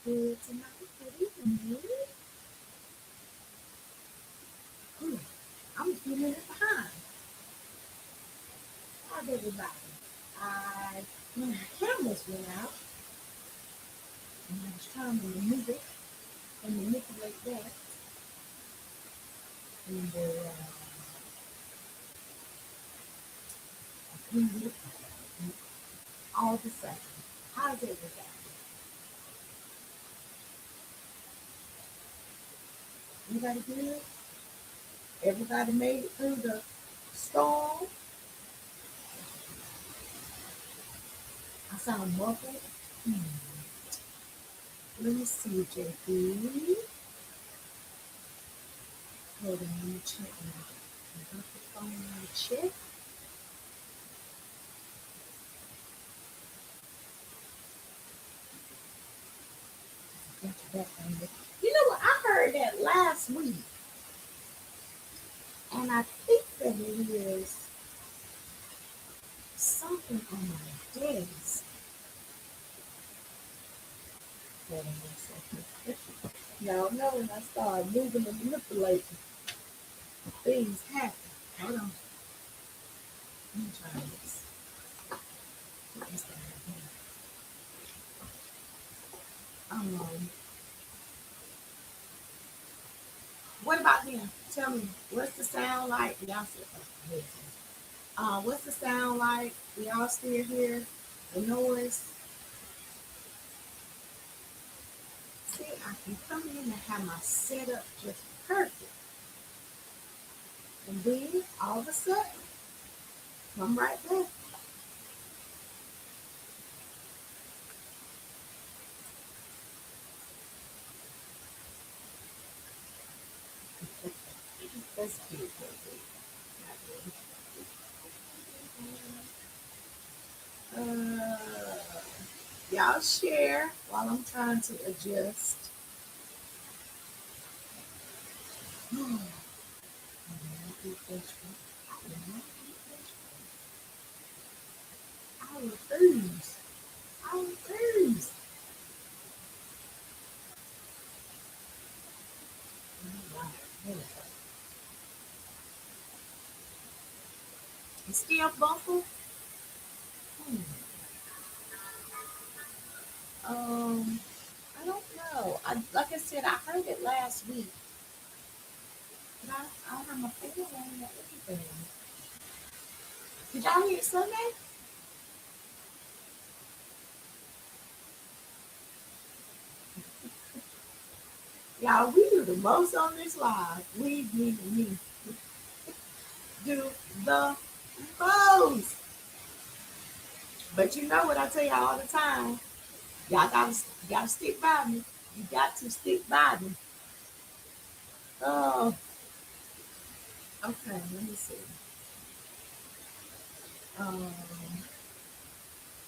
good tonight? Good evening. Ooh, I'm a few minutes behind. How's everybody? When my cameras went out, and I was trying to remove it and manipulate that, and I cleaned it all of a sudden. How's everybody? Everybody good? Everybody made it through the storm? I sound muffled. Hmm. Let me see, JP. Hold on, let me check now. I got the phone on the check. You know what? I heard that last week, and I think that it is something on my desk. Hold on one second. Y'all know when I start moving and manipulating, things happen. Hold on. Let me try this. Put this down here. What about them? Tell me, what's the sound like? Y'all said, what's the sound like? Y'all still hear the noise? See, I can come in and have my setup just perfect. And then all of a sudden, come right back. That's cute. Uh, y'all share while I'm trying to adjust. I refuse. I refuse. It's still buffalo. Hmm. Um, I don't know. Like I said, I heard it last week, but I don't have my finger on or anything. Did y'all hear it Sunday? Y'all, we do the most on this live. We do the most. But you know what I tell y'all all the time? Y'all gotta stick by me. You got to stick by me. Oh, okay. Let me see. Um,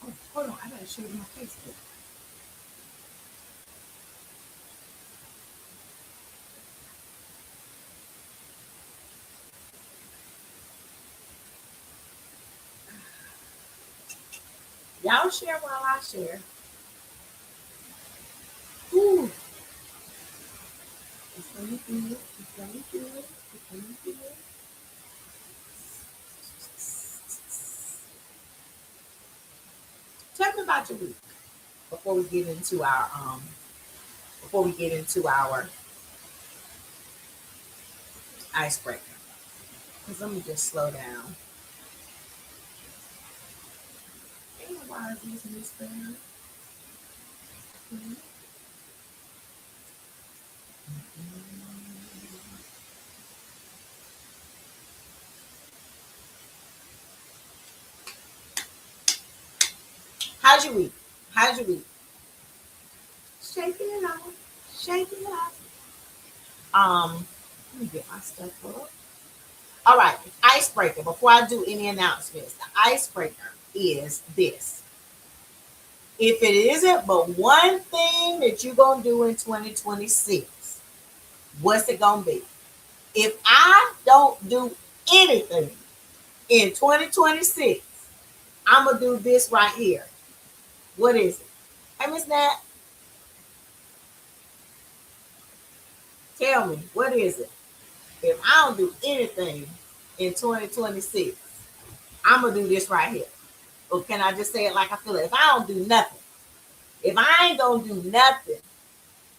oh, hold on. I gotta show you my Facebook. Y'all share while I share. Ooh, it's gonna be good. It's gonna be good. It's gonna be good. Tell me about your week before we get into our icebreaker. Cause let me just slow down. Ain't no why is this misspelled? How's your week? How's your week? Shaking it off. Shaking it off. Let me get my stuff up. All right, icebreaker. Before I do any announcements, the icebreaker is this. If it isn't but one thing that you're gonna do in 2026, what's it gonna be? If I don't do anything in 2026, I'm gonna do this right here. What is it? Hey, Miss Nat. Tell me, what is it? If I don't do anything in 2026, I'm gonna do this right here. Or can I just say it like I feel it? If I don't do nothing, if I ain't gonna do nothing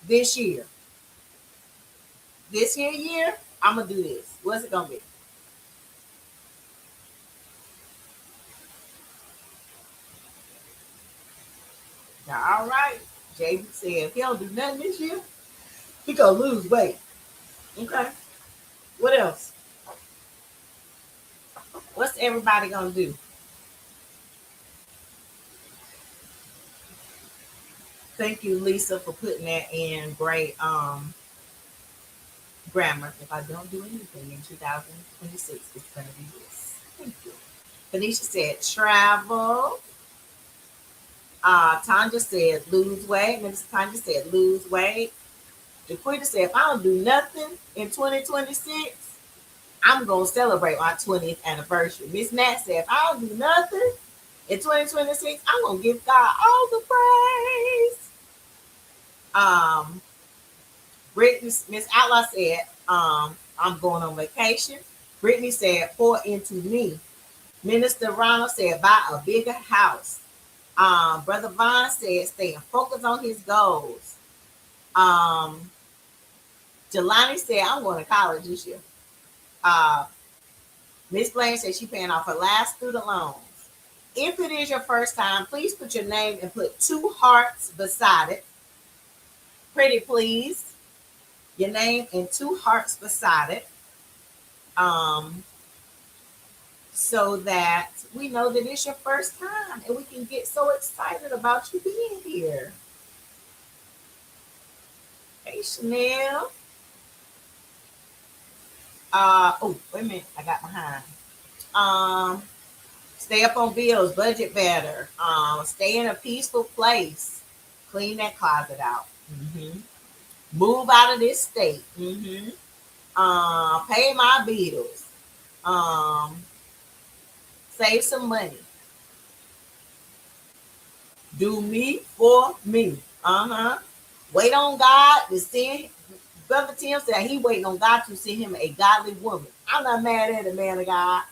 this year, this year, I'm gonna do this. What's it gonna be? All right. JB said if he don't do nothing this year, he gonna lose weight. Okay. What else? What's everybody gonna do? Thank you, Lisa, for putting that in great grammar. If I don't do anything in 2026, it's gonna be this. Thank you. Tanisha said travel. Tanja said lose weight. Minister Tanja said lose weight. DeQuita said if I don't do nothing in 2026, I'm gonna celebrate my 20th anniversary. Miss Nat said if I don't do nothing in 2026, I'm gonna give God all the praise. Um, Brittany, Miss Outlaw said, I'm going on vacation. Brittany said, pour into me. Minister Ronald said, buy a bigger house. Brother Vaughn said, staying focused on his goals. Jelani said, I'm going to college this year. Miss Blaine said she paying off her last student loans. If it is your first time, please put your name and put 2 hearts beside it. Pretty please. Your name and 2 hearts beside it. So that we know that it's your first time and we can get so excited about you being here. Hey, Chanel. Oh, wait a minute. I got behind. Stay up on bills, budget better. Stay in a peaceful place. Clean that closet out. Move out of this state. Pay my bills. Save some money. Do me for me. Wait on God to send. Brother Tim said he waiting on God to send him a godly woman. I'm not mad at the man of God.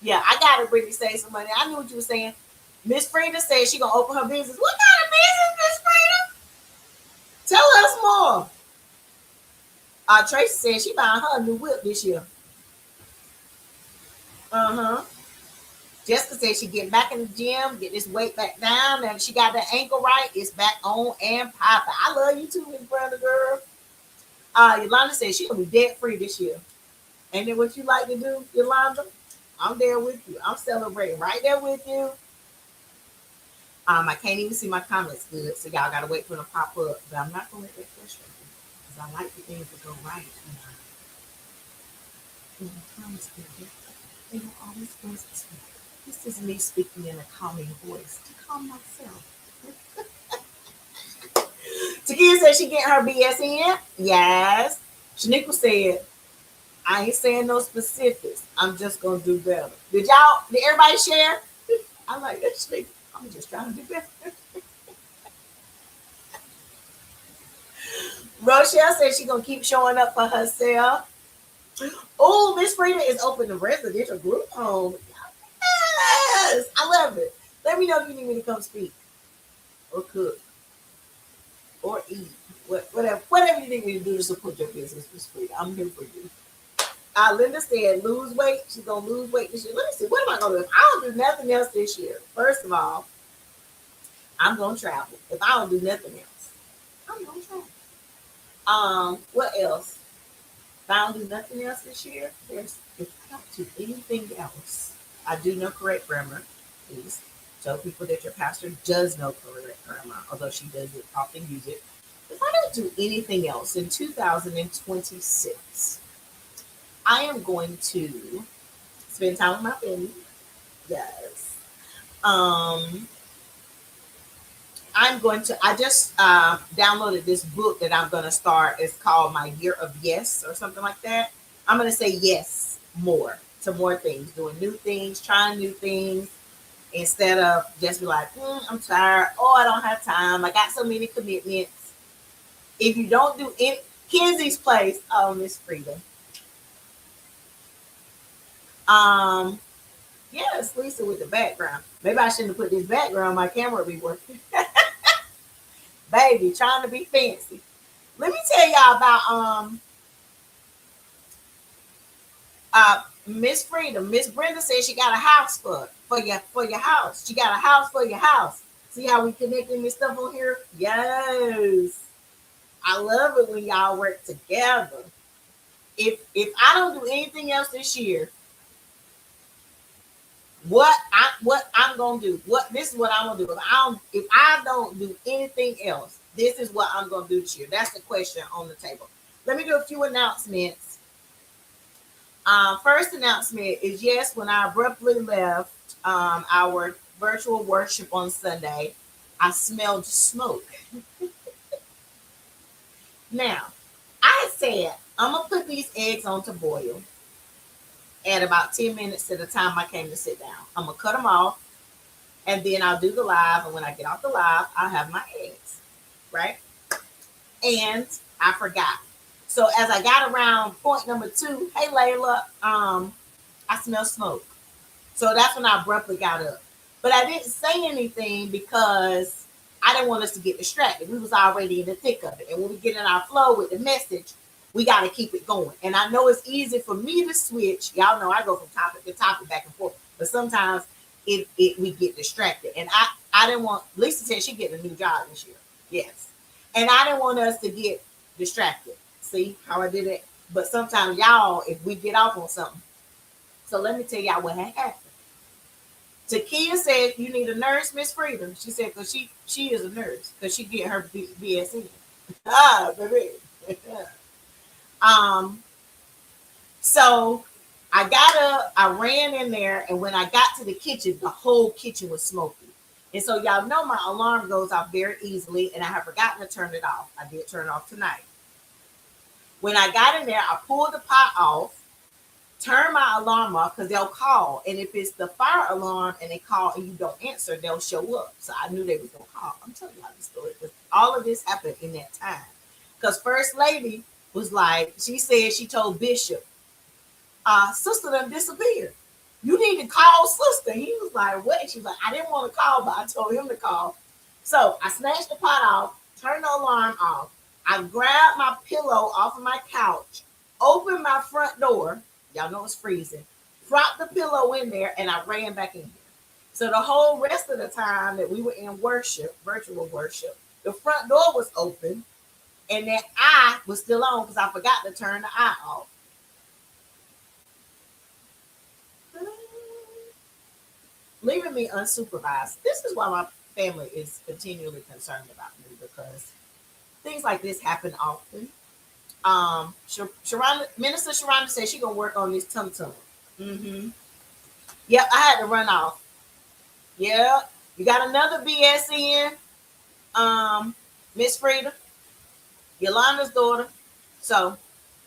Yeah, I gotta really save some money. I knew what you were saying. Miss Frida said she gonna open her business. What kind of business, Miss Frida? Tell us more. Tracy said she buying her a new whip this year. Jessica said she getting back in the gym, get this weight back down, and she got that ankle right. It's back on and popping. I love you too, Miss Brenda girl. Yolanda said she gonna be debt free this year. Ain't that what you like to do, Yolanda? I'm there with you. I'm celebrating right there with you. I can't even see my comments good, so y'all gotta wait for them to pop up. But I'm not gonna let that frustrate me because I like the things to go right. Comments good. They don't always go this way. This is me speaking in a calming voice to calm myself. Takia said she getting her BS in. Yes. Shaniqua said, I ain't saying no specifics. I'm just gonna do better. Did everybody share? I like that Shaniqua. I'm just trying to do better. Rochelle said she gonna keep showing up for herself. Oh, Miss Frida is open to residential group home. Yes, I love it. Let me know if you need me to come speak or cook or eat. Whatever you need me to do to support your business, Miss Frida. I'm here for you. Linda said lose weight. She's gonna lose weight this year. Let me see. What am I gonna do? If I don't do nothing else this year, first of all, I'm gonna travel. If I don't do nothing else, I'm gonna travel. What else? If I don't do nothing else this year, if I don't do anything else, I do know correct grammar. Please tell people that your pastor does know correct grammar, although she doesn't often use it. If I don't do anything else in 2026, I am going to spend time with my family. Yes. I'm going to, I just downloaded this book that I'm going to start. It's called My Year of Yes or something like that. I'm going to say yes more to more things, doing new things, trying new things, instead of just be like, I'm tired. Oh, I don't have time. I got so many commitments. If you don't do it, Kenzie's place. Oh, Miss Frida. Um, yes, Lisa with the background. Maybe I shouldn't have put this background. My camera would be working. Baby, trying to be fancy. Let me tell y'all about Miss Freedom. Miss Brenda said she got a house for your house. She got a house for your house. See how we connecting this stuff on here? Yes. I love it when y'all work together. If I don't do anything else this year, what I'm gonna do? What this is what I'm gonna do. If I don't do anything else, this is what I'm gonna do this year. That's the question on the table. Let me do a few announcements. First announcement is yes, when I abruptly left our virtual worship on Sunday, I smelled smoke. Now, I said I'm gonna put these eggs on to boil at about 10 minutes to the time I came to sit down. I'm gonna cut them off and then I'll do the live. And when I get off the live, I'll have my eggs, right? And I forgot. So as I got around point number 2, hey Layla, I smell smoke. So that's when I abruptly got up. But I didn't say anything because I didn't want us to get distracted. We was already in the thick of it. And when we get in our flow with the message, we got to keep it going. And I know it's easy for me to switch. Y'all know I go from topic to topic back and forth. But sometimes we get distracted. And I didn't want, Lisa said she getting a new job this year. Yes. And I didn't want us to get distracted. See how I did it? But sometimes y'all, if we get off on something. So let me tell y'all what had happened. Takia said, "You need a nurse, Miss Freedom." She said, "Cause she is a nurse, cause she get her BSN." Ah, baby. um. So I got up, I ran in there, and when I got to the kitchen, the whole kitchen was smoky. And so y'all know my alarm goes off very easily, and I have forgotten to turn it off. I did turn it off tonight. When I got in there, I pulled the pot off, turn my alarm off because they'll call. And if it's the fire alarm and they call and you don't answer, they'll show up. So I knew they was gonna call. I'm telling y'all this story because all of this happened in that time. Because First Lady was like, she said she told Bishop, sister done disappeared. You need to call sister. He was like, what? She was like, I didn't want to call, but I told him to call. So I snatched the pot off, turned the alarm off. I grabbed my pillow off of my couch, opened my front door. Y'all know it's freezing. Dropped the pillow in there, and I ran back in here. So the whole rest of the time that we were in worship, virtual worship, the front door was open, and that eye was still on because I forgot to turn the eye off. Leaving me unsupervised. This is why my family is continually concerned about me because things like this happen often. Minister Sharonda said she gonna work on this tum tum. Mm-hmm. Yep, I had to run off. Yeah, you got another BS in, Miss Frida, Yolanda's daughter. So,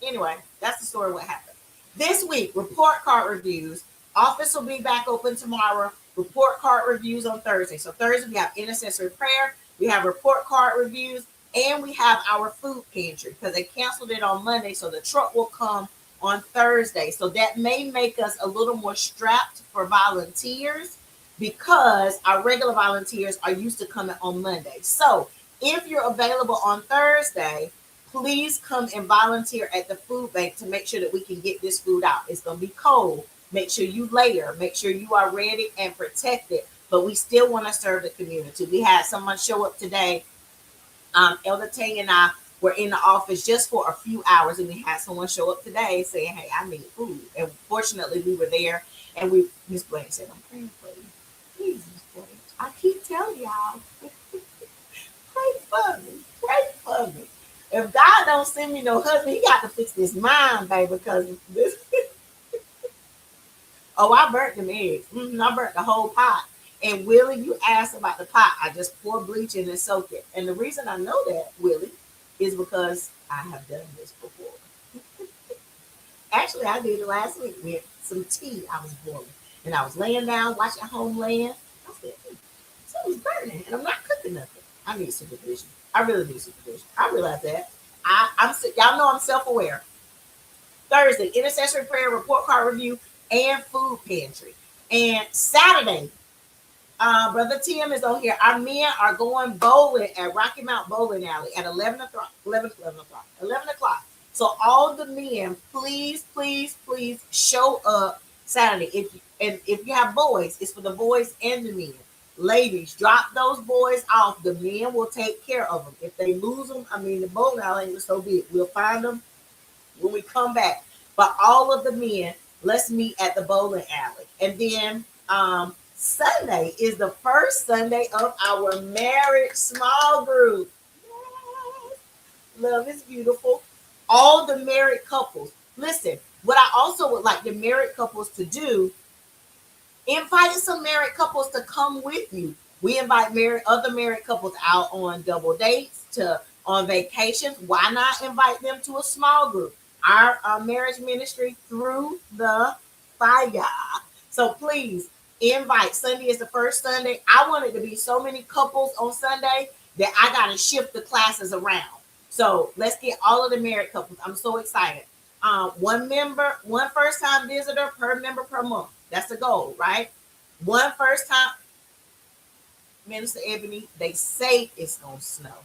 anyway, that's the story. What happened this week? Report card reviews. Office will be back open tomorrow. Report card reviews on Thursday. So Thursday we have intercessory prayer. We have report card reviews, and we have our food pantry because they canceled it on Monday. So the truck will come on Thursday. So that may make us a little more strapped for volunteers because our regular volunteers are used to coming on Monday. So if you're available on Thursday, please come and volunteer at the food bank to make sure that we can get this food out. It's going to be cold. Make sure you layer. Make sure you are ready and protected. But we still want to serve the community. We had someone show up today. Elder Tang and I were in the office just for a few hours, and we had someone show up today saying, "Hey, I need food." And fortunately, we were there. And Miss Blanche said, "I'm praying for you. Please, Miss Blanche. I keep telling y'all, pray for me. Pray for me. If God don't send me no husband, he got to fix this mind, baby, because this." Oh, I burnt them eggs. I burnt the whole pot. And Willie, you asked about the pot. I just pour bleach in and soak it. And the reason I know that, Willie, is because I have done this before. Actually, I did it last week with some tea I was boiling. And I was laying down, watching Homeland. I said, so it's burning, and I'm not cooking nothing. I need supervision. I really need supervision. I realize that. Y'all know I'm self-aware. Thursday, intercessory prayer, report card review, and food pantry. And Saturday, Brother Tim is on here. Our men are going bowling at Rocky Mount Bowling Alley at 11 o'clock. 11 o'clock. So all the men, please, please, please show up Saturday. If you have boys, it's for the boys and the men. Ladies, drop those boys off. The men will take care of them. If they lose them, I mean, the bowling alley ain't so big. We'll find them when we come back. But all of the men, let's meet at the bowling alley. And then Sunday is the first Sunday of our marriage small group. Yes. Love is beautiful. All the married couples. Listen, what I also would like the married couples to do, invite some married couples to come with you. We invite other married couples out on double dates, to on vacations. Why not invite them to a small group? Our marriage ministry through the fire. So please invite. Sunday is the first Sunday. I want it to be so many couples on Sunday that I got to shift the classes around. So let's get all of the married couples. I'm so excited. One first time visitor per member per month. That's the goal, right? One first time. Minister Ebony, they say it's going to snow.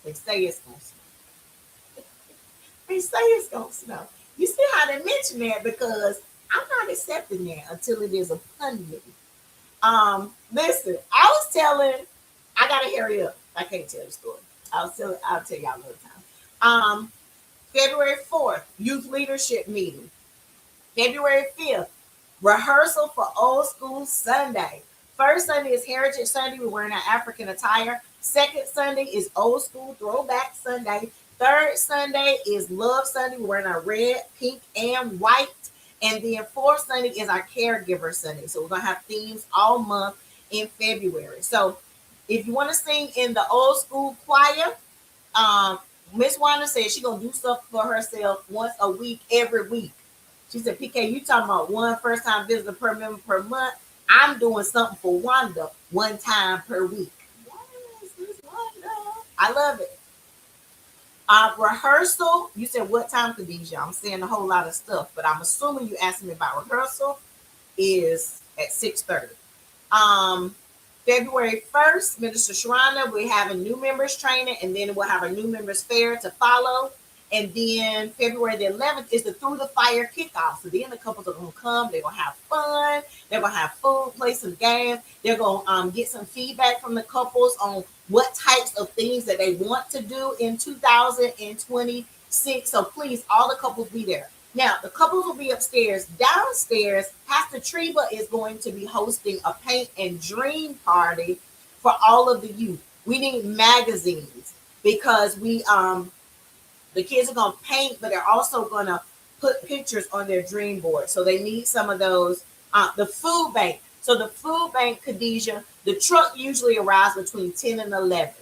They say it's going to snow. They say it's going to snow. You see how they mention that? Because I'm not accepting that until it is upon me. Listen, I got to hurry up. I can't tell the story. I'll tell y'all another time. February 4th, youth leadership meeting. February 5th, rehearsal for Old School Sunday. First Sunday is Heritage Sunday. We're wearing our African attire. Second Sunday is Old School Throwback Sunday. Third Sunday is Love Sunday. We're wearing our red, pink, and white. And then fourth Sunday is our Caregiver Sunday. So we're going to have themes all month in February. So if you want to sing in the old school choir, Miss Wanda said she's going to do stuff for herself once a week, every week. She said, PK, you talking about one first time visitor per member per month. I'm doing something for Wanda one time per week. Yes, Miss Wanda. I love it. Rehearsal, you said what time, Khadijah? I'm saying a whole lot of stuff, but I'm assuming you asked me about rehearsal is at 6:30. February 1st, Minister Sharana, we have a new members training, and then we'll have a new members fair to follow. And then February the 11th is the Through the Fire kickoff. So then the couples are going to come. They're going to have fun. They're going to have food, play some games. They're going to get some feedback from the couples on what types of things that they want to do in 2026. So please, all the couples be there. Now, the couples will be upstairs. Downstairs, Pastor Treva is going to be hosting a paint and dream party for all of the youth. We need magazines because the kids are going to paint, but they're also going to put pictures on their dream board. So they need some of those. The food bank. So the food bank, Khadijah, the truck usually arrives between 10 and 11.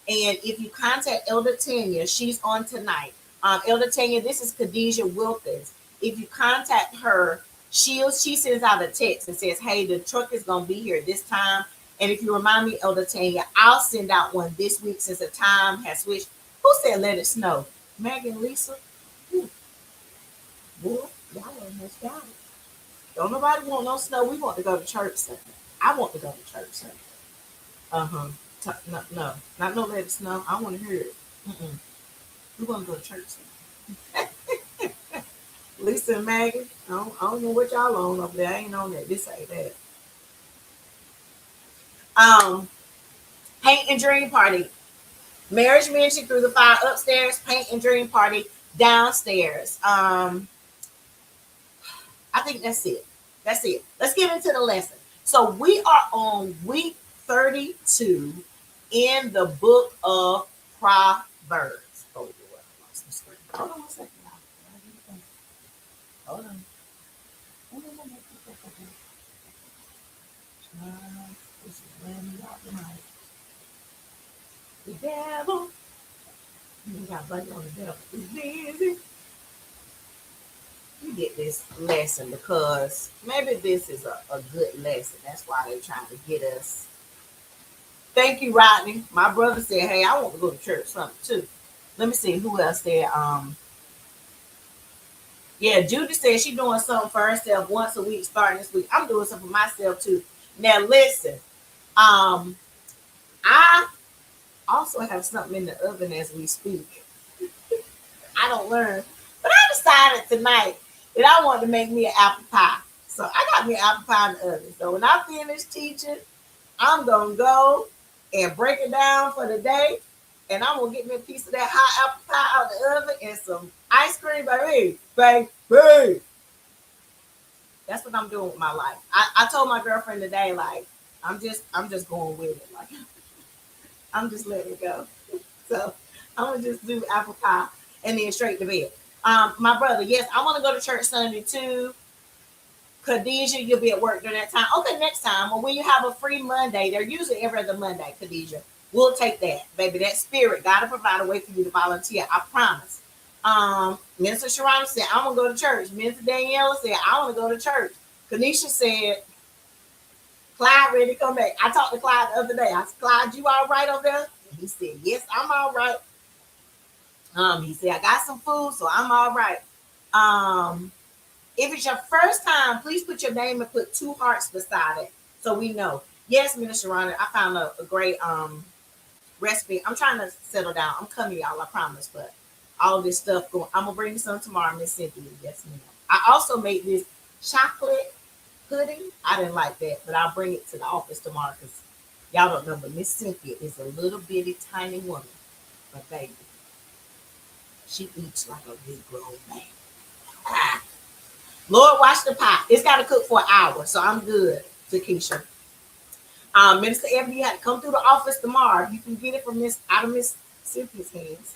And if you contact Elder Tanya, she's on tonight. Elder Tanya, this is Khadijah Wilkins. If you contact her, she sends out a text and says, hey, the truck is going to be here this time. And if you remind me, Elder Tanya, I'll send out one this week since the time has switched. Who said let it snow? Megan, Lisa? Boy, y'all almost got it. Don't nobody want no snow. We want to go to church Sunday. I want to go to church Sunday. No, not no let it snow. I want to hear it. We want to go to church Sunday. Lisa and Maggie, I don't know what y'all on over there. I ain't on that. This ain't that. Paint and dream party. Marriage Ministry Through the Fire upstairs. Paint and dream party downstairs. I think that's it. That's it. Let's get into the lesson. So we are on week 32 in the book of Proverbs. Oh, Lord, I lost the screen. Hold on one second. Hold on. This is when we got tonight. The devil. You got buddy on the devil. It's busy. You get this lesson because maybe this is a good lesson. That's why they're trying to get us. Thank you, Rodney. My brother said, hey, I want to go to church something too. Let me see who else there. Yeah, Judy said she doing something for herself once a week starting this week. I'm doing something for myself too. Now listen, I also have something in the oven as we speak. I don't learn, but I decided tonight that I wanted to make me an apple pie. So I got me an apple pie in the oven. So when I finish teaching, I'm gonna go and break it down for the day, and I'm gonna get me a piece of that hot apple pie out the oven and some ice cream, baby, baby. That's what I'm doing with my life. I told my girlfriend today, like, I'm just going with it. Like, I'm just letting it go. So I'm gonna just do apple pie and then straight to bed. My brother, yes, I want to go to church Sunday too. Khadijah, you'll be at work during that time. Okay, next time. Or when you have a free Monday, they're usually every other Monday, Khadijah. We'll take that, baby. That spirit, God will provide a way for you to volunteer. I promise. Minister Sharon said, I want to go to church. Minister Daniela said, I want to go to church. Kanisha said, Clyde ready to come back. I talked to Clyde the other day. I said, Clyde, you all right over there? And he said, yes, I'm all right. He said, I got some food, so I'm all right. If it's your first time, please put your name and put 2 hearts beside it so we know. Yes, Minister Ronnie, I found a great recipe. I'm trying to settle down. I'm coming, y'all, I promise. But all this stuff going, I'm gonna bring you some tomorrow, Miss Cynthia. Yes, ma'am. I also made this chocolate pudding. I didn't like that, but I'll bring it to the office tomorrow because y'all don't know, but Miss Cynthia is a little bitty tiny woman. But baby, she eats like a big grown man. Ah. Lord, watch the pie. It's got to cook for an hour, so I'm good, Takesha. Minister Ebony, you had to come through the office tomorrow. You can get it from out of Miss Cynthia's hands.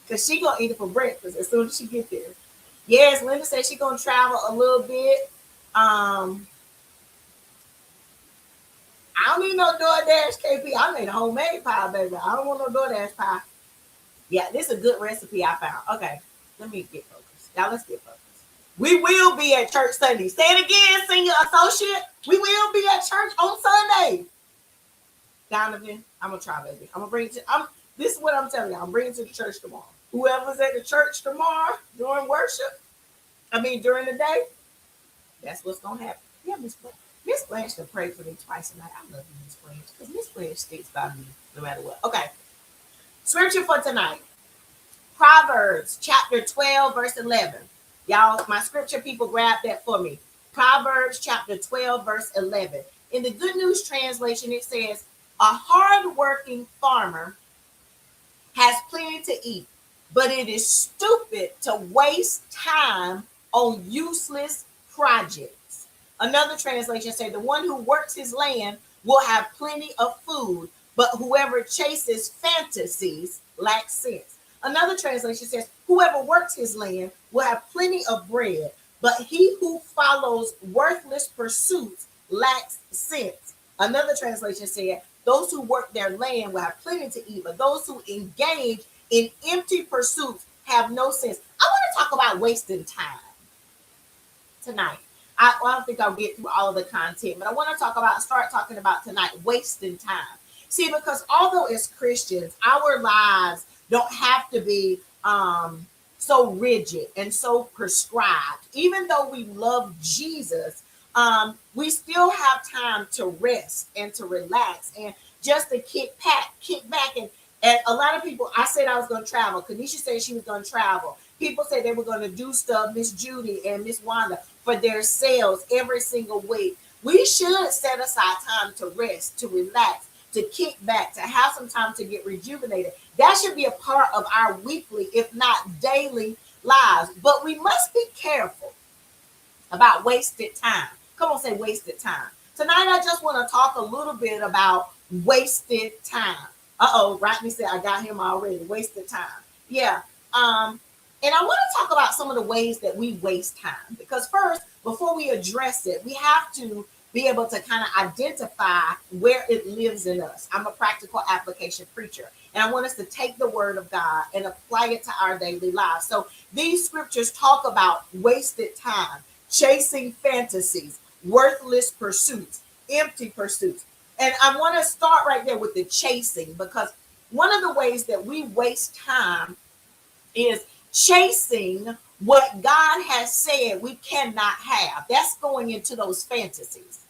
Because she going to eat it for breakfast as soon as she get there. Yes, Linda said she going to travel a little bit. I don't need no DoorDash, KP. I made a homemade pie, baby. I don't want no DoorDash pie. Yeah, this is a good recipe I found. Okay, let me get focused. Now let's get focused. We will be at church Sunday. Say it again, senior associate. We will be at church on Sunday. Donovan, I'm gonna try, baby. I'm gonna bring it to. This is what I'm telling you. I'm bringing it to the church tomorrow. Whoever's at the church tomorrow during worship, during the day, that's what's gonna happen. Yeah, Miss Blanche can pray for me twice a night. I love you, Miss Blanche, because Miss Blanche sticks by me no matter what. Okay, scripture for tonight. Proverbs chapter 12, verse 11. Y'all, my scripture people, grab that for me. Proverbs chapter 12, verse 11. In the Good News translation, it says, a hardworking farmer has plenty to eat, but it is stupid to waste time on useless projects. Another translation says, the one who works his land will have plenty of food, but whoever chases fantasies lacks sense. Another translation says, whoever works his land will have plenty of bread, but he who follows worthless pursuits lacks sense. Another translation said, those who work their land will have plenty to eat, but those who engage in empty pursuits have no sense. I want to talk about wasting time tonight. I don't think I'll get through all of the content, but I want to start talking about tonight, wasting time. See, because although as Christians, our lives don't have to be so rigid and so prescribed. Even though we love Jesus, we still have time to rest and to relax and just to kick back. And a lot of people, I said I was going to travel. Kanisha said she was going to travel. People said they were going to do stuff, Miss Judy and Miss Wanda, for their sales every single week. We should set aside time to rest, to relax, to kick back, to have some time to get rejuvenated. That should be a part of our weekly, if not daily, lives. But we must be careful about wasted time. Come on, say wasted time. Tonight, I just want to talk a little bit about wasted time. Rodney said I got him already. Wasted time. Yeah. And I want to talk about some of the ways that we waste time. Because first, before we address it, we have to be able to kind of identify where it lives in us. I'm a practical application preacher, and I want us to take the word of God and apply it to our daily lives. So these scriptures talk about wasted time, chasing fantasies, worthless pursuits, empty pursuits. And I want to start right there with the chasing, because One of the ways that we waste time is chasing what God has said we cannot have. That's going into those fantasies.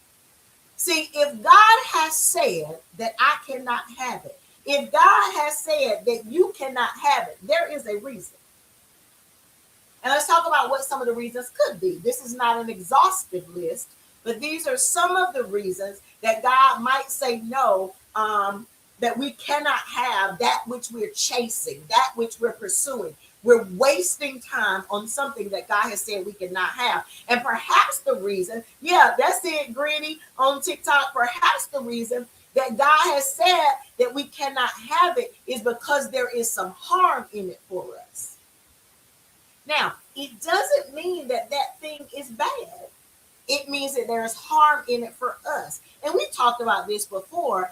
See, if God has said that I cannot have it, if God has said that you cannot have it, there is a reason. And let's talk about what some of the reasons could be. This is not an exhaustive list, but these are some of the reasons that God might say no, that we cannot have that which we're chasing, that which we're pursuing. We're wasting time on something that God has said we cannot have. And perhaps the reason, yeah, that's it, Granny on TikTok. Perhaps the reason that God has said that we cannot have it is because there is some harm in it for us. Now, it doesn't mean that that thing is bad. It means that there's harm in it for us. And we talked about this before.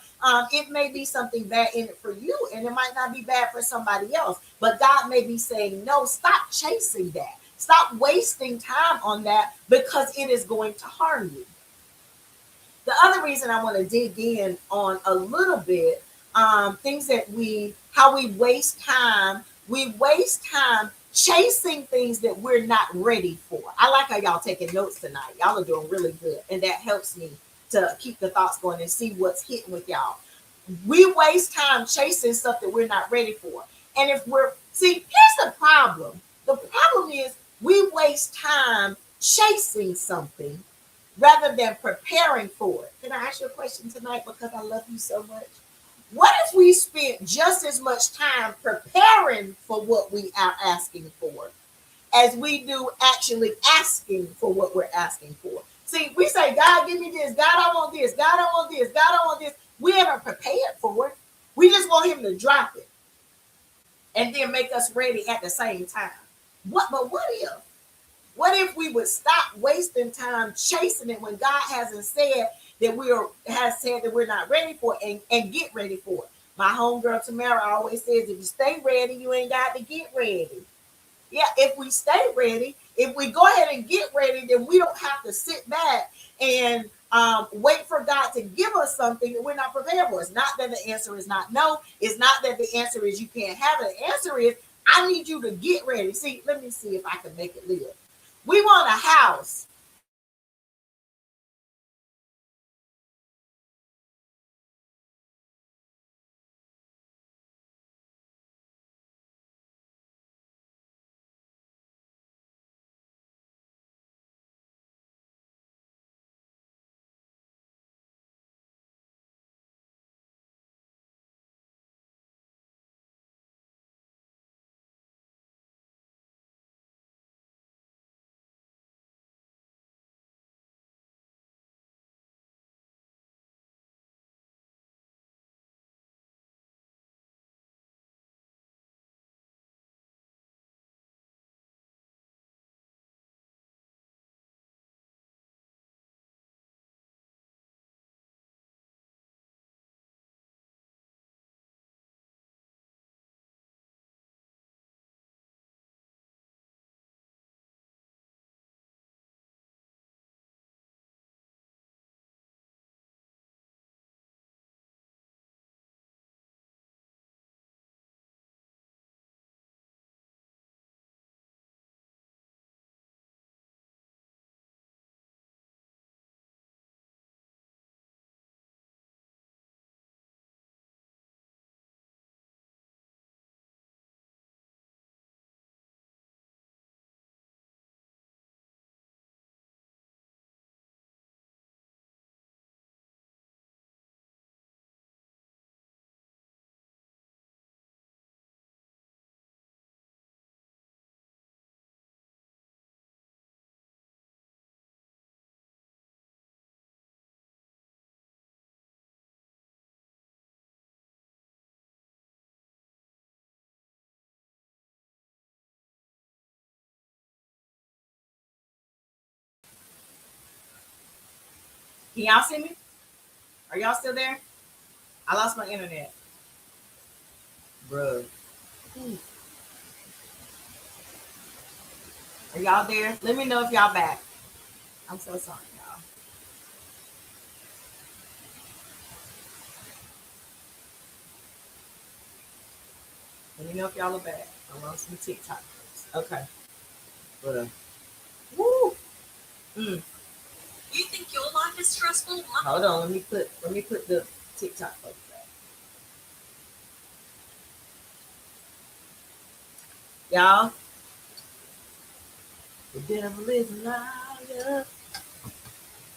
It may be something bad in it for you, and it might not be bad for somebody else. But God may be saying, no, stop chasing that. Stop wasting time on that because it is going to harm you. The other reason I want to dig in on a little bit, things that how we waste time chasing things that we're not ready for. I like how y'all taking notes tonight. Y'all are doing really good. And that helps me to keep the thoughts going and see what's hitting with y'all. We waste time chasing stuff that we're not ready for. And here's the problem. The problem is we waste time chasing something rather than preparing for it. Can I ask you a question tonight because I love you so much? What if we spent just as much time preparing for what we are asking for as we do actually asking for what we're asking for? See, we say, God, give me this. God, I want this. God, I want this. God, I want this. We haven't prepared for it. We just want him to drop it and then make us ready at the same time. But what if? What if we would stop wasting time chasing it when God hasn't said that we're not ready for it and get ready for it? My homegirl Tamara always says, if you stay ready, you ain't got to get ready. Yeah, if we stay ready, if we go ahead and get ready, then we don't have to sit back and wait for God to give us something that we're not prepared for. It's not that the answer is not no. It's not that the answer is you can't have it. The answer is I need you to get ready. See, let me see if I can make it live. We want a house. Can y'all see me? Are y'all still there? I lost my internet. Bruh. Are y'all there? Let me know if y'all back. I'm so sorry, y'all. Let me know if y'all are back. I'm on some TikTok. Okay. But, woo. Mm. You think your life is stressful? Hold on. Let me put the TikTok folks back. Y'all. The devil is a liar.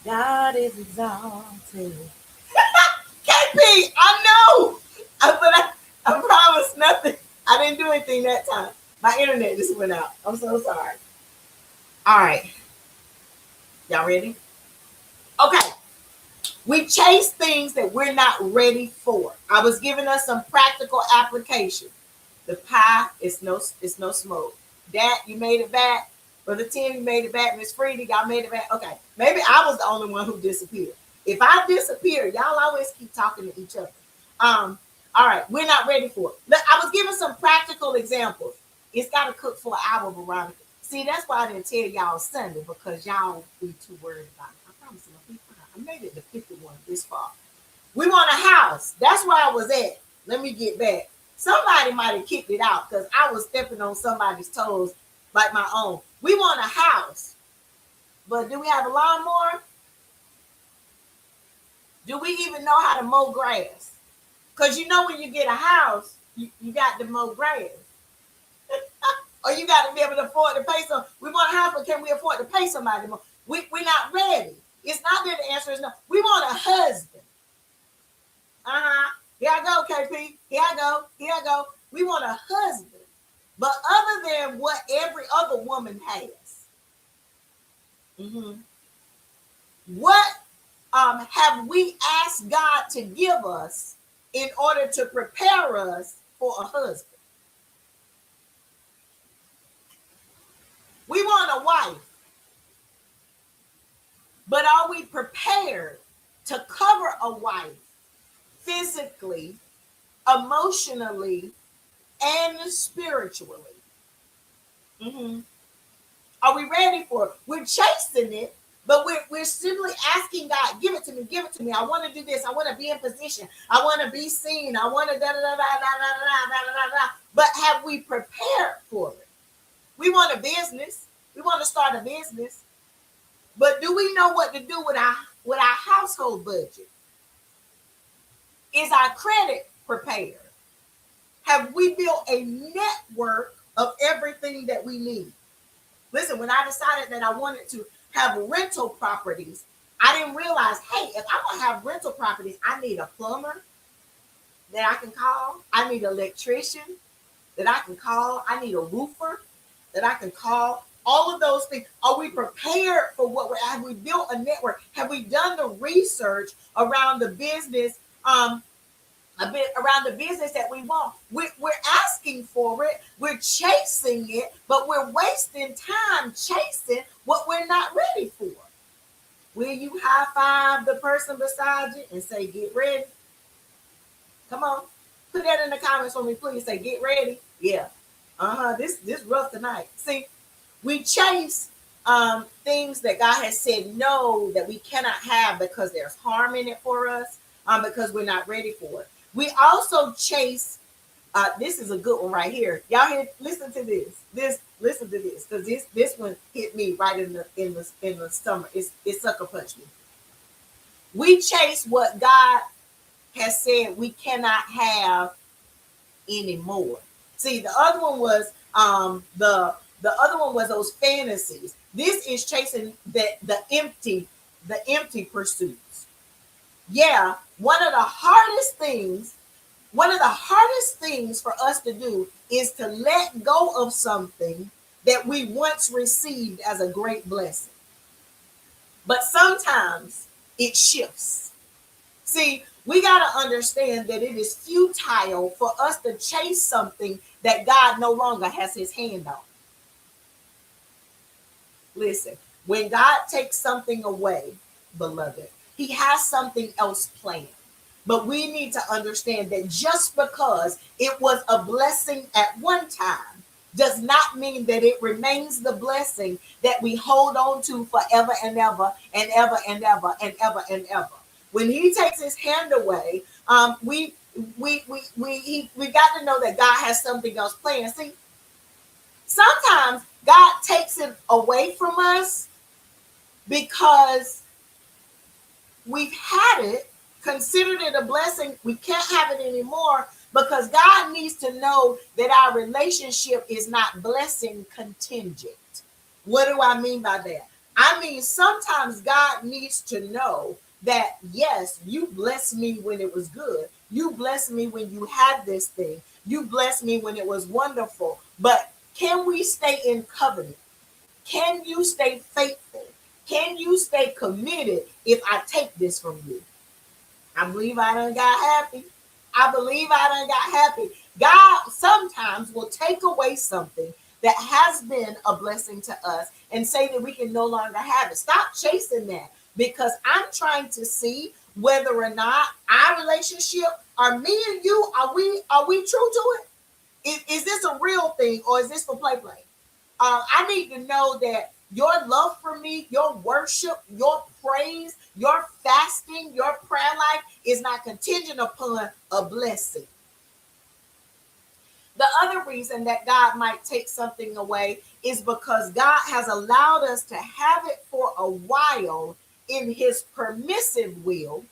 God is exalted. KP, I know. I promise nothing. I didn't do anything that time. My internet just went out. I'm so sorry. All right. Y'all ready? Okay. We chase things that we're not ready for. I was giving us some practical application. The pie is no smoke. Dad, you made it back. Brother Tim, you made it back. Miss Freedy, y'all made it back. Okay. Maybe I was the only one who disappeared. If I disappear, y'all always keep talking to each other. All right, we're not ready for it. I was giving some practical examples. It's got to cook for an hour, Veronica. See, that's why I didn't tell y'all Sunday, because y'all be too worried about it. I promise you, I made it to 51 this far. We want a house. That's where I was at. Let me get back. Somebody might have kicked it out because I was stepping on somebody's toes like my own. We want a house. But do we have a lawnmower? Do we even know how to mow grass? Because you know when you get a house, you got to mow grass. Or you got to be able to afford to pay some. We want a house, but can we afford to pay somebody more? We're not ready. It's not that the answer is no. We want a husband. Here I go, KP. Here I go. Here I go. We want a husband. But other than what every other woman has, what have we asked God to give us in order to prepare us for a husband? We want a wife. But are we prepared to cover a wife physically, emotionally, and spiritually? Are we ready for it? We're chasing it, but we're simply asking God, give it to me, give it to me. I want to do this. I want to be in position. I want to be seen. I want to da da da da da da da da. But have we prepared for it? We want a business. We want to start a business. But do we know what to do with our household budget? Is our credit prepared? Have we built a network of everything that we need? Listen, when I decided that I wanted to have rental properties, I didn't realize, hey, if I'm going to have rental properties, I need a plumber that I can call. I need an electrician that I can call. I need a roofer that I can call. All of those things. Are we prepared for what have we built a network? Have we done the research around the business, a bit around the business that we want? We're asking for it, we're chasing it, but we're wasting time chasing what we're not ready for. Will you high five the person beside you and say, get ready? Come on. Put that in the comments for me, please. Say, get ready. Yeah. This rough tonight. See, we chase things that God has said no, that we cannot have because there's harm in it for us, because we're not ready for it. We also chase. This is a good one right here. Y'all hear? Listen to this. Listen to this, because this one hit me right in the stomach. It sucker punched me. We chase what God has said we cannot have anymore. See, the other one was the other one was those fantasies. This is chasing the empty pursuits. Yeah, one of the hardest things for us to do is to let go of something that we once received as a great blessing. But sometimes it shifts. See, we got to understand that it is futile for us to chase something that God no longer has his hand on. Listen, when God takes something away, beloved, he has something else planned. But we need to understand that just because it was a blessing at one time does not mean that it remains the blessing that we hold on to forever and ever and ever and ever and ever and ever. When he takes his hand away, we We got to know that God has something else planned. See, sometimes God takes it away from us because we've had it, considered it a blessing. We can't have it anymore because God needs to know that our relationship is not blessing contingent. What do I mean by that? I mean, sometimes God needs to know that, yes, you blessed me when it was good. You blessed me when you had this thing. You blessed me when it was wonderful. But can we stay in covenant? Can you stay faithful? Can you stay committed if I take this from you? I believe I done got happy. I believe I done got happy. God sometimes will take away something that has been a blessing to us and say that we can no longer have it. Stop chasing that because I'm trying to see whether or not our relationship, are me and you, are we true to it? Is this a real thing or is this for play? I need to know that your love for me, your worship, your praise, your fasting, your prayer life is not contingent upon a blessing. The other reason that God might take something away is because God has allowed us to have it for a while in his permissive will,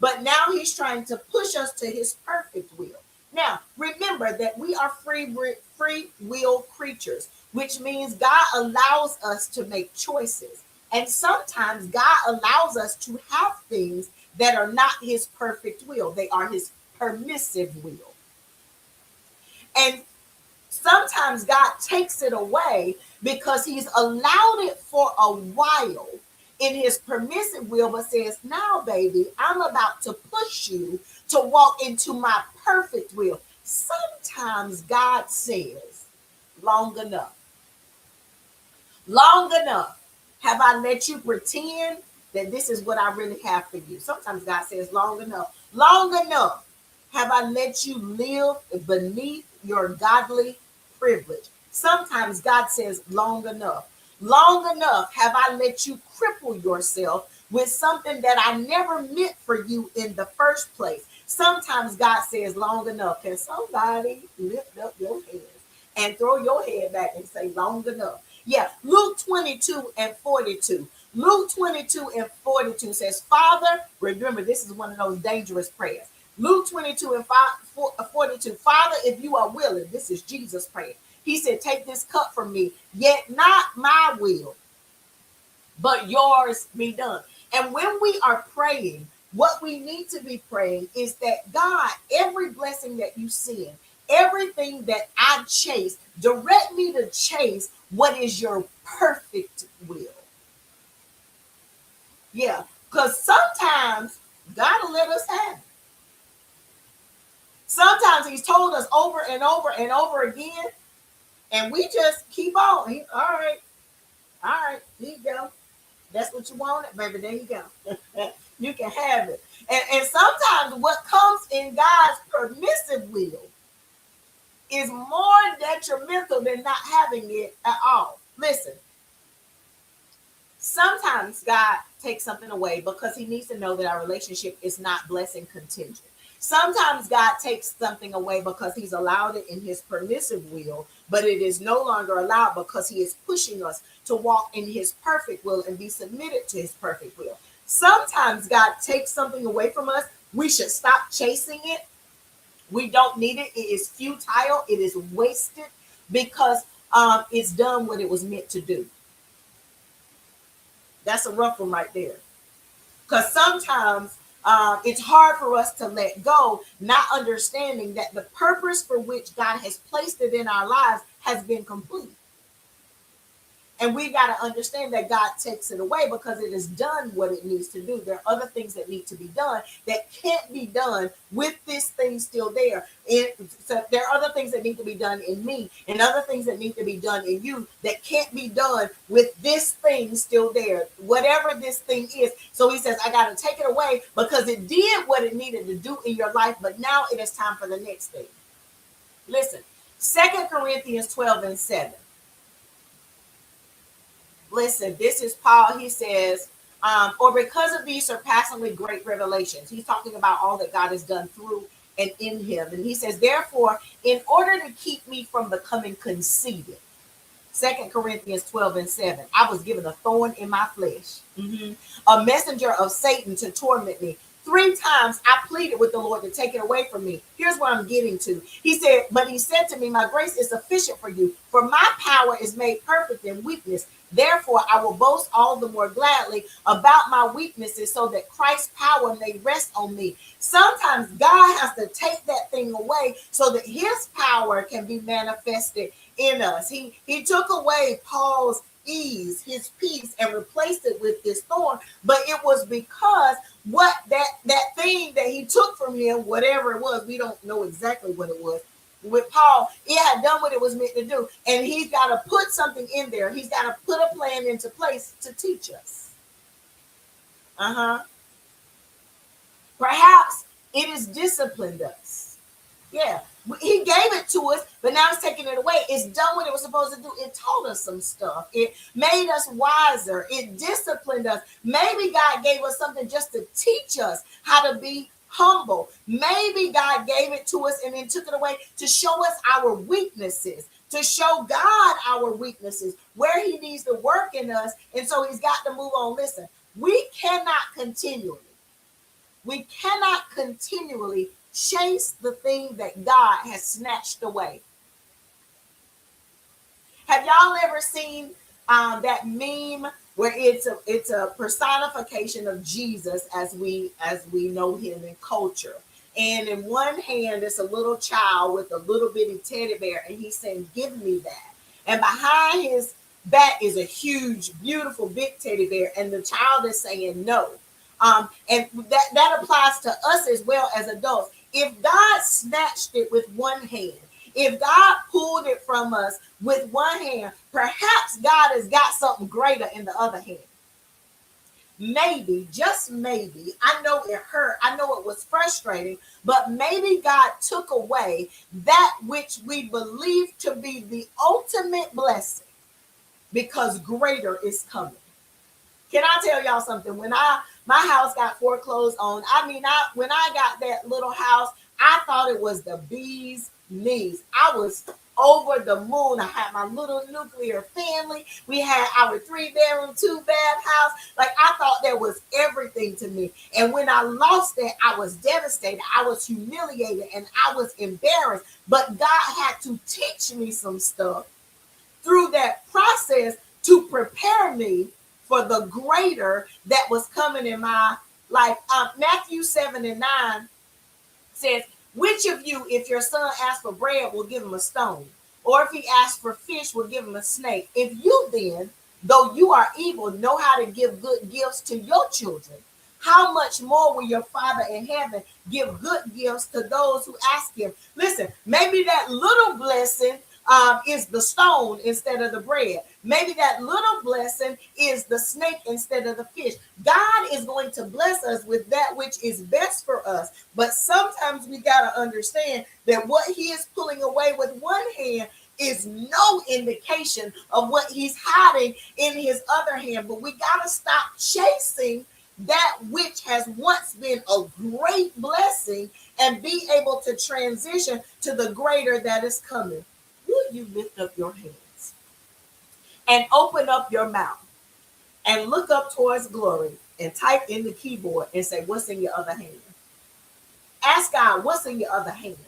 but now he's trying to push us to his perfect will. Now, remember that we are free will creatures, which means God allows us to make choices. And sometimes God allows us to have things that are not his perfect will, they are his permissive will. And sometimes God takes it away because he's allowed it for a while in his permissive will, but says, now, baby, I'm about to push you to walk into my perfect will. Sometimes God says, long enough. Long enough. Have I let you pretend that this is what I really have for you? Sometimes God says, long enough. Long enough. Have I let you live beneath your godly privilege? Sometimes God says, long enough. Long enough have I let you cripple yourself with something that I never meant for you in the first place. Sometimes God says, long enough. Can somebody lift up your hands and throw your head back and say, long enough? Yeah, Luke 22 and 42. Luke 22 and 42 says, Father, remember, this is one of those dangerous prayers. Luke 22 and 42, Father, if you are willing, this is Jesus' prayer. He said, take this cup from me, yet not my will, but yours be done. And when we are praying, what we need to be praying is that God, every blessing that you send, everything that I chase, direct me to chase what is your perfect will. Yeah, because sometimes God will let us have it. Sometimes he's told us over and over and over again, and we just keep on. All right, here you go. That's what you wanted, baby. There you go. You can have it. And sometimes what comes in God's permissive will is more detrimental than not having it at all. Listen, sometimes God takes something away because he needs to know that our relationship is not blessing contingent. Sometimes God takes something away because he's allowed it in his permissive will, but it is no longer allowed because he is pushing us to walk in his perfect will and be submitted to his perfect will. Sometimes God takes something away from us. We should stop chasing it. We don't need it. It is futile. It is wasted because it's done what it was meant to do. That's a rough one right there. Because sometimes it's hard for us to let go, not understanding that the purpose for which God has placed it in our lives has been complete. And we got to understand that God takes it away because it has done what it needs to do. There are other things that need to be done that can't be done with this thing still there. So there are other things that need to be done in me and other things that need to be done in you that can't be done with this thing still there, whatever this thing is. So he says, I got to take it away because it did what it needed to do in your life, but now it is time for the next thing. Listen, 2 Corinthians 12 and 7. Listen, this is Paul. He says, or because of these surpassingly great revelations, he's talking about all that God has done through and in him. And he says, therefore, in order to keep me from becoming conceited, 2 Corinthians 12:7. I was given a thorn in my flesh, a messenger of Satan to torment me. 3 times I pleaded with the Lord to take it away from me. Here's what I'm getting to. But he said to me, my grace is sufficient for you, for my power is made perfect in weakness. Therefore, I will boast all the more gladly about my weaknesses so that Christ's power may rest on me. Sometimes God has to take that thing away so that his power can be manifested in us. He took away Paul's ease, his peace, and replaced it with this thorn. But it was because what that thing that he took from him, whatever it was, we don't know exactly what it was. With Paul, it had done what it was meant to do, and he's got to put something in there. He's got to put a plan into place to teach us. Perhaps it has disciplined us. Yeah, he gave it to us, but now he's taking it away. It's done what it was supposed to do. It taught us some stuff. It made us wiser. It disciplined us. Maybe God gave us something just to teach us how to be humble. Maybe God gave it to us and then took it away to show us our weaknesses, to show God our weaknesses, where he needs to work in us. And so he's got to move on. Listen, we cannot continually chase the thing that God has snatched away. Have y'all ever seen that meme where it's a personification of Jesus as we know him in culture? And in one hand, it's a little child with a little bitty teddy bear, and he's saying, "Give me that." And behind his back is a huge, beautiful, big teddy bear, and the child is saying no. And that applies to us as well as adults. If God snatched it with one hand, if God pulled it from us with one hand, perhaps God has got something greater in the other hand. Maybe, just maybe, I know it hurt, I know it was frustrating, but maybe God took away that which we believe to be the ultimate blessing because greater is coming. Can I tell y'all something? When my house got foreclosed on, when I got that little house, I thought it was the bee's knees. I was over the moon. I had my little nuclear family. We had our 3-bedroom, 2-bath house. Like, I thought that was everything to me. And when I lost it, I was devastated. I was humiliated and I was embarrassed. But God had to teach me some stuff through that process to prepare me for the greater that was coming in my life. Matthew 7:9 says, which of you, if your son asks for bread, will give him a stone? Or if he asks for fish, will give him a snake? If you then, though you are evil, know how to give good gifts to your children, how much more will your Father in heaven give good gifts to those who ask him? Listen, maybe that little blessing is the stone instead of the bread. Maybe that little blessing is the snake instead of the fish. God is going to bless us with that which is best for us. But sometimes we got to understand that what he is pulling away with one hand is no indication of what he's hiding in his other hand. But we got to stop chasing that which has once been a great blessing and be able to transition to the greater that is coming. Will you lift up your hands and open up your mouth and look up towards glory and type in the keyboard and say, what's in your other hand? Ask God, what's in your other hand?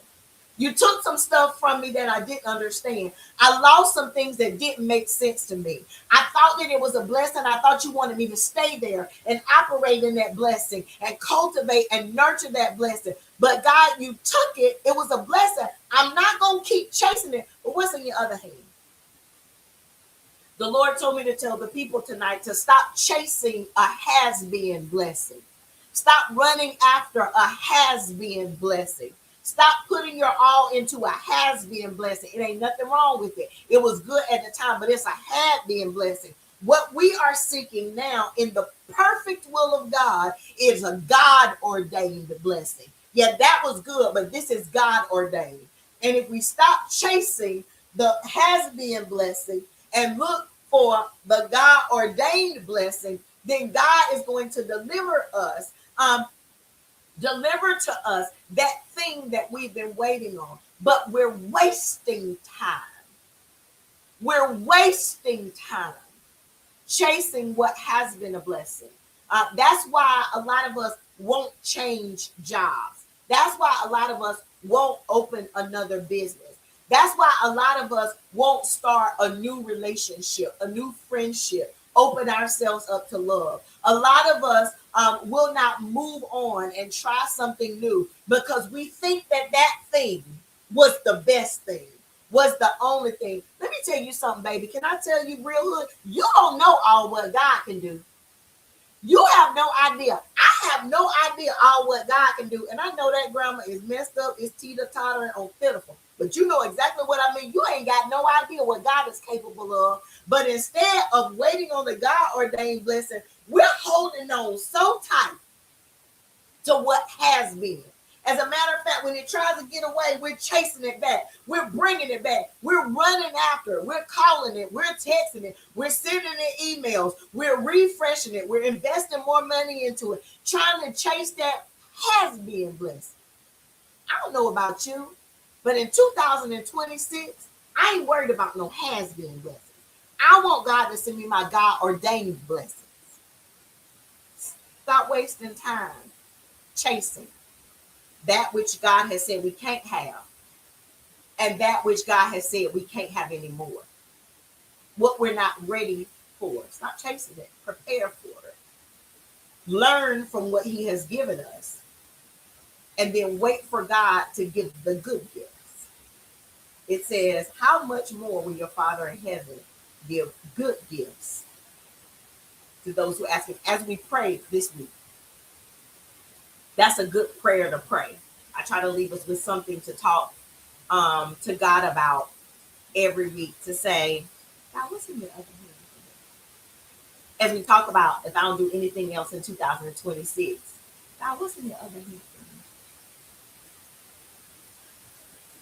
You took some stuff from me that I didn't understand. I lost some things that didn't make sense to me. I thought that it was a blessing. I thought you wanted me to stay there and operate in that blessing and cultivate and nurture that blessing. But God, you took it. It was a blessing. I'm not going to keep chasing it. But what's in your other hand? The Lord told me to tell the people tonight to stop chasing a has-been blessing. Stop running after a has-been blessing. Stop putting your all into a has-been blessing. It ain't nothing wrong with it. It was good at the time, but it's a had-been blessing. What we are seeking now in the perfect will of God is a God-ordained blessing. Yeah, that was good, but this is God-ordained. And if we stop chasing the has-been blessing and look for the God-ordained blessing, then God is going to deliver us. deliver to us that thing that we've been waiting on, but we're wasting time. We're wasting time chasing what has been a blessing. That's why a lot of us won't change jobs. That's why a lot of us won't open another business. That's why a lot of us won't start a new relationship, a new friendship, open ourselves up to love. A lot of us will not move on and try something new because we think that that thing was the best thing, was the only thing. Let me tell you something, baby. Can I tell you real hood? You don't know all what God can do. You have no idea. I have no idea all what God can do. And I know that grammar is messed up, it's teeter-tottering on pitiful. But you know exactly what I mean. You ain't got no idea what God is capable of. But instead of waiting on the God ordained blessing, we're holding on so tight to what has been. As a matter of fact, when it tries to get away, we're chasing it back. We're bringing it back. We're running after it. We're calling it. We're texting it. We're sending it emails. We're refreshing it. We're investing more money into it, trying to chase that has been blessed. I don't know about you, but in 2026, I ain't worried about no has been blessings. I want God to send me my God ordained blessings. Stop wasting time chasing that which God has said we can't have, and that which God has said we can't have anymore. What we're not ready for. Stop chasing it. Prepare for it. Learn from what He has given us, and then wait for God to give the good gifts. It says, how much more will your Father in heaven give good gifts to those who ask Him? As we pray this week, that's a good prayer to pray. I try to leave us with something to talk to God about every week, to say, God, what's in the other hand? As we talk about, if I don't do anything else in 2026, God, what's in the other hand?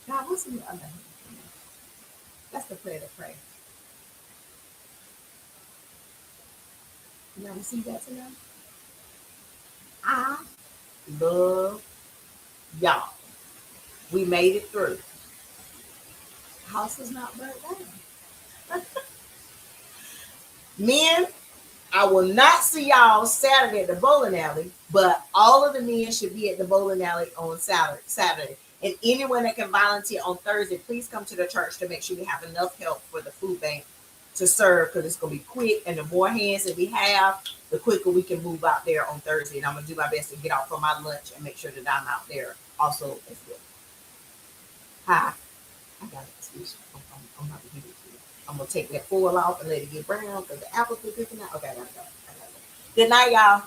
God, what's in the other hand? That's the prayer to pray. You ever see that tonight? I love y'all. We made it through. House is not burnt down. Men, I will not see y'all Saturday at the bowling alley, but all of the men should be at the bowling alley on Saturday. And anyone that can volunteer on Thursday, please come to the church to make sure we have enough help for the food bank to serve, because it's going to be quick. And the more hands that we have, the quicker we can move out there on Thursday. And I'm going to do my best to get out for my lunch and make sure that I'm out there also as well. Hi, I got it. I'm about to give it to you. I'm going to take that foil off and let it get brown because the apples are cooking out. Okay, I got to go. Good night, y'all.